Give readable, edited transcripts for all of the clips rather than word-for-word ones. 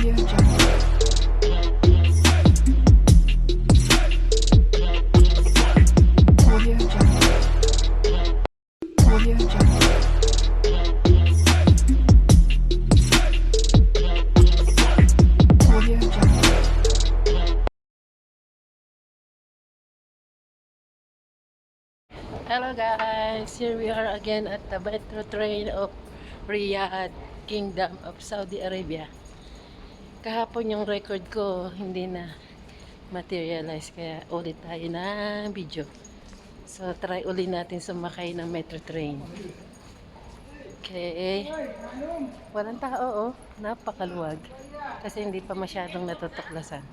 Audio Jungle. Audio Jungle. Audio Jungle. Audio Jungle. Hello guys, here we are again at the metro train of Riyadh, Kingdom of Saudi Arabia. Kahapon yung record ko hindi na materialize kaya ulit tayo ng video. So try ulit natin sumakay ng metro train. Okay. Walang tao napakaluwag kasi hindi pa masyadong natutuklasan.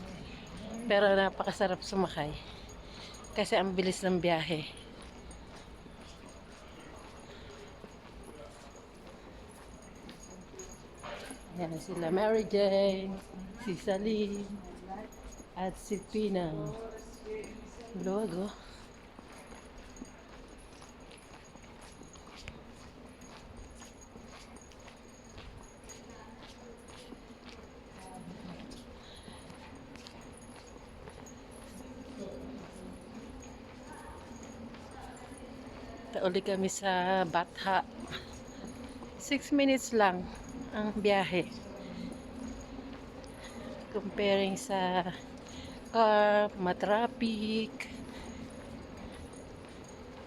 Pero napakasarap sumakay kasi ang bilis ng biyahe. Yan sila Mary Jane, si Salim, at si Pina. Luwag oh. Tauli kami sa Batha. 6 minutes lang ang biyahe comparing sa car, matraffic.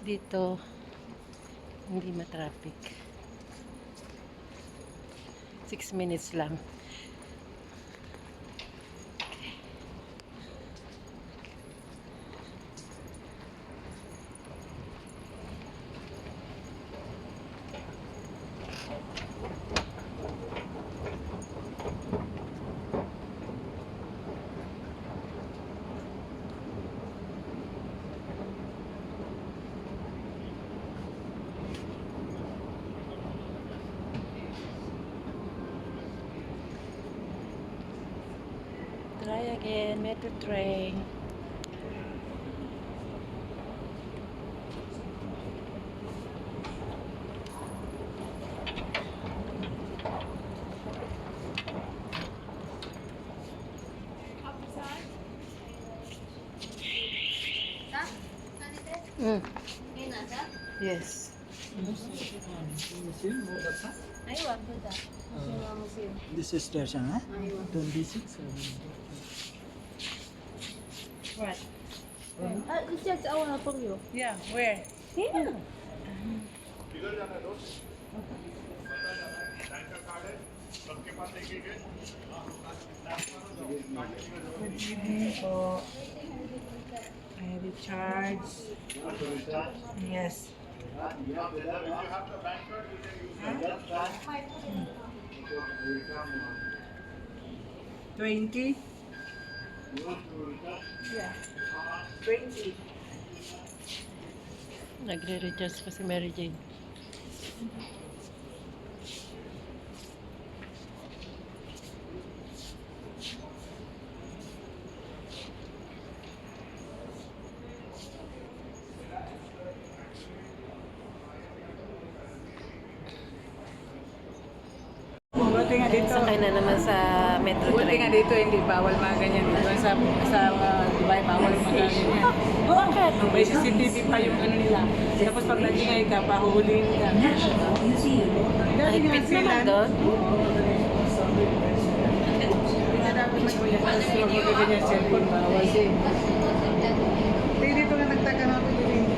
Dito hindi matraffic. 6 minutes lang. Try again, metro train. Yes. This is station, huh? 26. What? It's just our for you. Yeah, where? Yeah. Good evening po. I recharge. Yes. Huh? 20? Yeah. 20. Nagre-recharge pa si Mary Jane. Buti nga dito. Sakay na naman sa metro Buti nga train. dito, hindi bawal mga ganyan. Diba sa Dubai, bawal mga ganyan. Bakit? May CCTV pa yung ano nila. Tapos pag nag-ingay ka, pahuhulihin ka. Higpit naman doon. Hindi na dapat mag-uyan. Kasi magagaganyan cellphone, bawal din. Hindi dito nga nagtaka na ako yung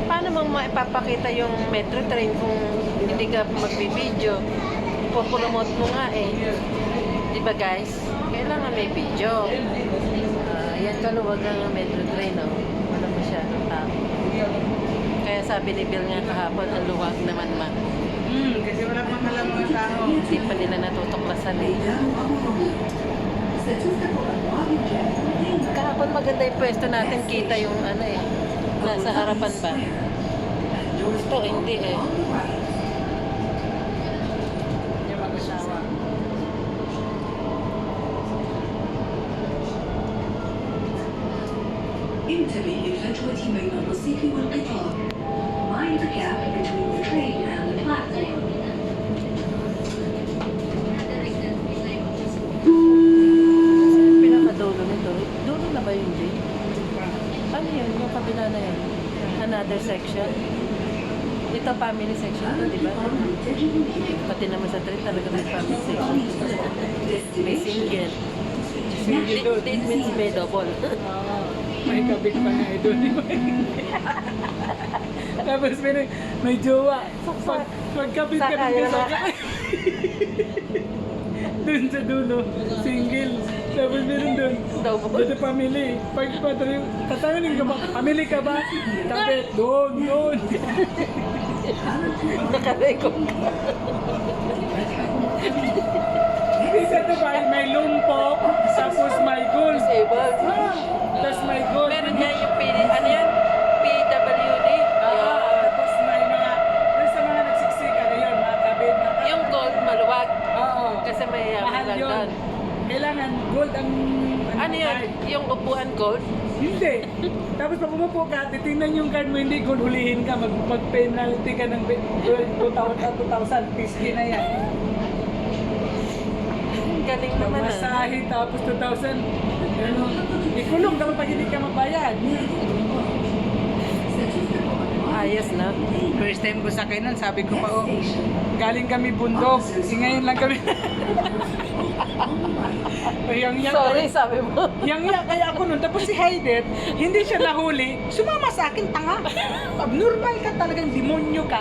Paano mong maipapakita yung metro train kung hindi ka magbibideo? Ipopromote mo nga eh. Di ba guys? Kailangan may video. Yan kaluwag ang metro train oh. Wala masyadong tao. Kaya sabi ni Bill nga kahapon, ang luwag naman man. kasi wala pang alam mga tao. Hindi pa nila natutuklasan eh. Kahapon maganda yung pwesto natin, kita yung ano eh. Nasa harapan ba? Ito hindi eh. Yung mag-asawa. انتبه للفجوة بين الرصيف والقطار. Mind the gap between the train and the platform. another section. Ito family section, di ba? Pati naman sa trip talaga may family section. May single. Date means may double. May kabit pa nga ito. Tapos may jowa. Pagkabit ka Saka, ng yun kasama. Doon sa dulo, single. Tapos meron doon. Double. Dito family. Pag tatanungin ka ba, family ka ba? Kapit, doon. Nakarecord ka. Isa to ba, may lumpo, tapos may goals. Disabled. Tapos may goals. Meron niya yung ano yan? PWD. Tapos may mga, doon sa mga nagsiksika na yun, mga kabit. Yung gold maluwag. Oo. Kasi may Mahal lang yun. doon. Kailangan gold ang... Ano yun? card. Yung upuan gold? Hindi. Tapos pag umupo ka, titingnan yung card mo, hindi gold, hulihin ka, mag-penalty ka ng 2,000, piski na yan. Galing naman ah. Masahe, tapos 2,000, ano, ikulong ka pag hindi ka mabayad. Ayos na. First time ko sakay nun, sabi ko pa, oh, galing kami bundok, ngayon lang kami. Sorry, sabi mo. Yang kaya ako nun. Tapos si Heider, hindi siya nahuli. Sumama sa akin, tanga. Abnormal ka talagang, demonyo ka.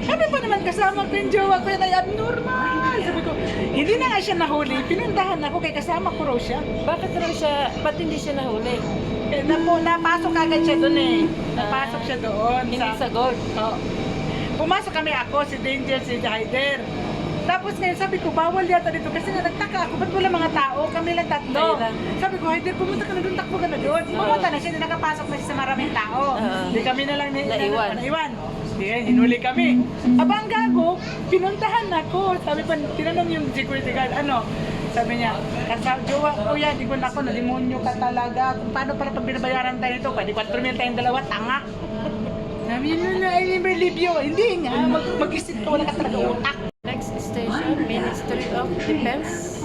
Sabi pa naman kasama ko yung jowa ko yan ay abnormal. Sabi ko, hindi na nga siya nahuli. Pinuntahan ako kay kasama ko raw siya. Bakit raw siya, ba't hindi siya nahuli? Eh, napasok agad siya doon eh. Napasok siya doon. Hindi sa gold. Oo. Pumasok kami ako, si Danger, si Heider. Tapos ngayon sabi ko, bawal yata dito kasi nga nagtaka ako, ba't wala mga tao? Kami lang tatlo. Kayo lang. Sabi ko, Heider, pumunta ka na doon, takbo ka na doon. Pumunta na siya, nakapasok na siya sa maraming tao. Hindi kami na lang Naiwan. naiwan. Di, hinuli kami. Aba, ang gago, pinuntahan ako. Sabi pa, tinanong yung security guard, ano? Sabi niya, jowa ko yan, di ko na ako, nalimonyo ka talaga. Kung paano para pag binabayaran tayo nito, pwede 4,000 tayong dalawa, tanga. Sabi niya, I never leave you. Hindi nga, mag-isip ka, wala ka talaga utak. Next station, Ministry of Defense.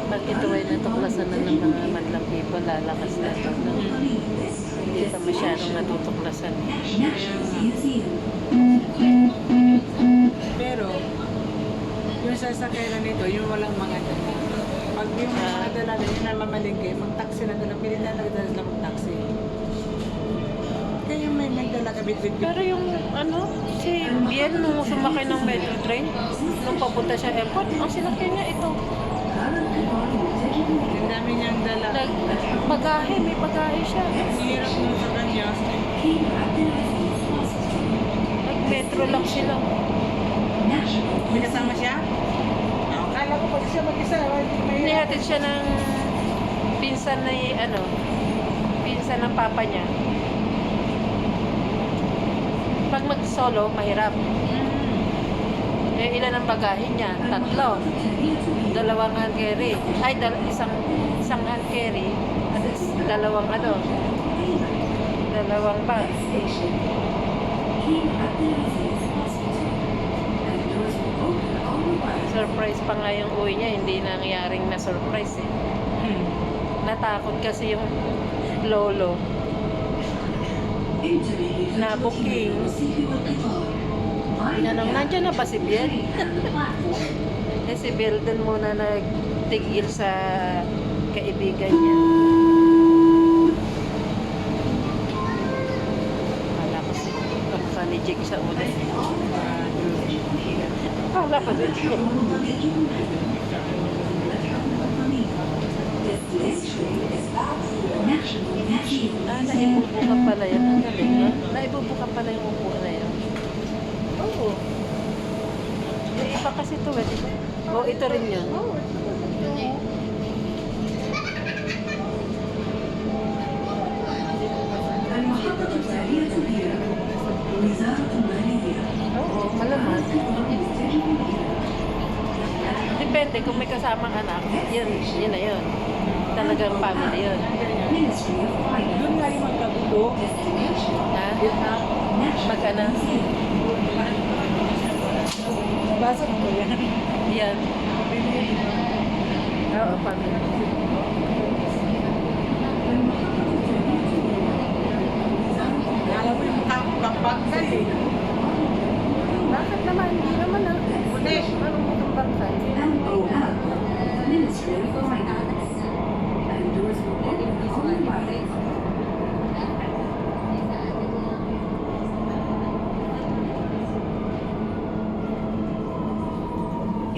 Pag ito ay natuklasan na ng mga madlang people, lalakas na ito. No? Hindi pa masyadong natutuklasan. Pero, yung sasakyan nito, yung walang mga dala. Pag yung mga dala na yun na mamalingke, mag-taxi na dala, pilitan na dala sila mag-taxi. Kaya yung may nagdala ka bit-bit. Pero yung ano, si Biel nung sumakay ng metro train, nung papunta siya airport, ang sinakyan niya ito. Ang dami niyang dala. Bagahe, may bagahe siya. Hirap mo sa kanya. Nag-metro lang sila. May kasama siya? Akala ko pag siya mag-isa, may... Nihatid siya ng pinsan na ano, pinsan ng papa niya. Pag mag-solo, mahirap. Eh, ilan ang bagahe niya? 3. 2 hand carry. Ay, isang hand carry. At 2 bag. Surprise pa nga yung uwi niya, hindi nangyaring na surprise eh. Natakot kasi yung lolo na booking. Tinanong, nandiyan na ba si Biel? Eh si Biel din muna nagtigil sa kaibigan niya. Kala ko si Jake sa ulit. Kala ko si Jake. Naibubuka pala yan. Ang galing, ha? Naibubuka pala yung upuan na yan. Oo. Eh, iba kasi ito, eh. O, ito rin yun. Oo, malaman. Depende kung may kasamang anak. Yun na yun. Talagang family yun. Doon nga yung magkagulo. Ha? Yun na. Magka ka na. Basa ko yan. Yan. Oo, pamilya. Alam mo yung mukha ko bagbagsan eh. Bakit naman? Hindi naman ah. Ulit. Anong mukhang bangkay? MOF, Ministry of Finance. Vendors will only be owned by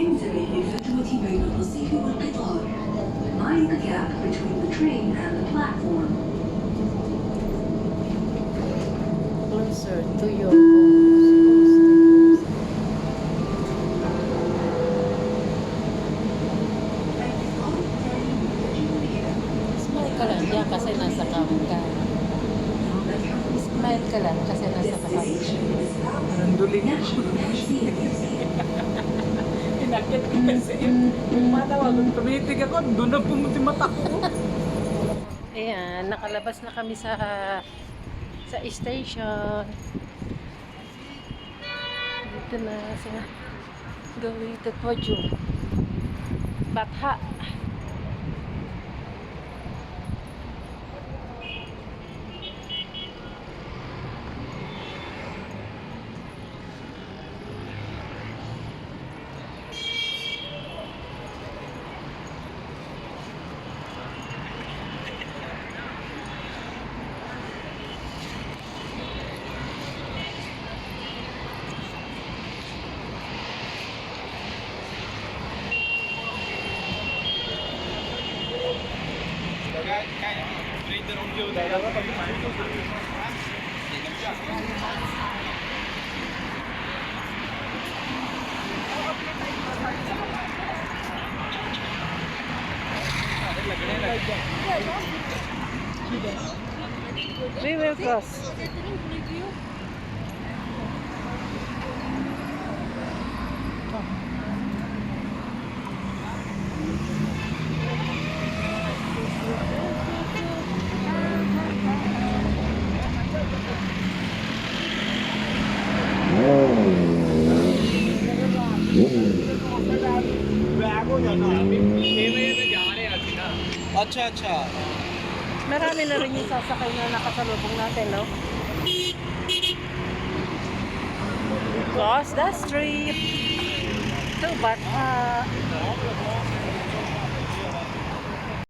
انتبه لفجوة بين الرصيف والقطار. Mind the gap between the train and the platform. Closer to your homes. Smile ka lang diyan kasi nasa kawan ka. Smile ka lang kasi nasa kawan ka. Nanduling. National Museum. Inakit ko kasi yung mata ko. Tumitig ako, doon na pumuti mata ko. Ayan, nakalabas na kami sa station. Dito na sa going to Pojum. Batha. We will cross. अच्छा अच्छा Marami na rin yung sasakay na nakasalubong natin, no? Cross the street to Batha.